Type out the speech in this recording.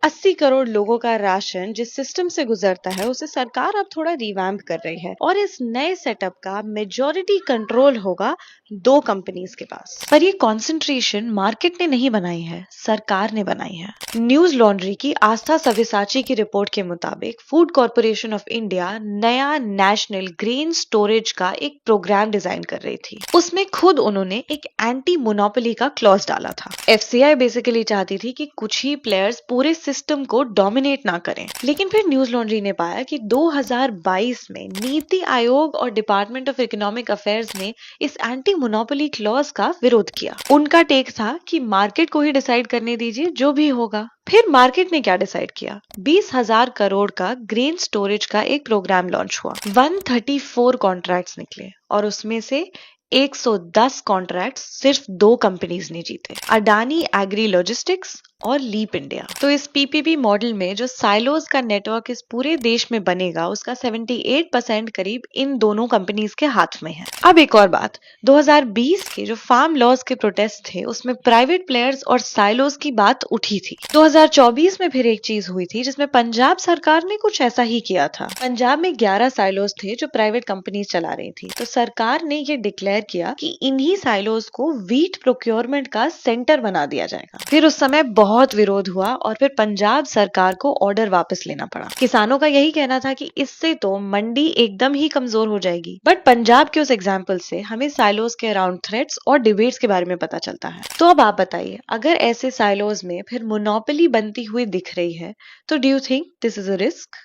80 करोड़ लोगों का राशन जिस सिस्टम से गुजरता है उसे सरकार अब थोड़ा रिवैम्प कर रही है और इस नए सेटअप का मेजॉरिटी कंट्रोल होगा दो कंपनीज के पास। पर ये कॉन्सेंट्रेशन मार्केट ने नहीं बनाई है, सरकार ने बनाई है। न्यूज लॉन्ड्री की आस्था सव्यसाची की रिपोर्ट के मुताबिक फूड कॉर्पोरेशन ऑफ इंडिया नया नेशनल ग्रेन स्टोरेज का एक प्रोग्राम डिजाइन कर रही थी। उसमें खुद उन्होंने एक एंटी मोनोपोली का क्लॉज डाला था। एफसीआई बेसिकली चाहती थी कि कुछ ही प्लेयर्स पूरे सिस्टम को डोमिनेट ना करें। लेकिन फिर न्यूज लॉन्ड्री ने पाया कि 2022 में नीति आयोग और डिपार्टमेंट ऑफ इकोनॉमिक अफेयर्स ने इस एंटी मोनोपोली क्लॉज का विरोध किया। उनका टेक था कि मार्केट को ही डिसाइड करने दीजिए जो भी होगा। फिर मार्केट ने क्या डिसाइड किया? 20,000 करोड़ का ग्रेन स्टोरेज का एक प्रोग्राम लॉन्च हुआ। 134 कॉन्ट्रैक्ट्स निकले और उसमें से 110 कॉन्ट्रैक्ट सिर्फ दो कंपनीज ने जीते, अडानी एग्री लॉजिस्टिक्स और लीप इंडिया। तो इस पीपीपी मॉडल में जो साइलोज का नेटवर्क इस पूरे देश में बनेगा उसका 78% करीब इन दोनों कंपनीज के हाथ में है। अब एक और बात, 2020 के जो फार्म लॉज के प्रोटेस्ट थे उसमें प्राइवेट प्लेयर्स और साइलोज की बात उठी थी। 2024 में फिर एक चीज हुई थी जिसमें पंजाब सरकार ने कुछ ऐसा ही किया था। पंजाब में 11 साइलोज थे जो प्राइवेट कंपनीज चला रही थी। तो सरकार ने ये डिक्लेयर किया कि इन्हीं साइलोज को व्हीट प्रोक्योरमेंट का सेंटर बना दिया जाएगा। फिर उस समय बहुत विरोध हुआ और फिर पंजाब सरकार को ऑर्डर वापस लेना पड़ा। किसानों का यही कहना था कि इससे तो मंडी एकदम ही कमजोर हो जाएगी। बट पंजाब के उस एग्जाम्पल से हमें साइलोज के अराउंड थ्रेट्स और डिबेट्स के बारे में पता चलता है। तो अब आप बताइए, अगर ऐसे साइलोज में फिर मोनोपोली बनती हुई दिख रही है तो do you think this is a risk?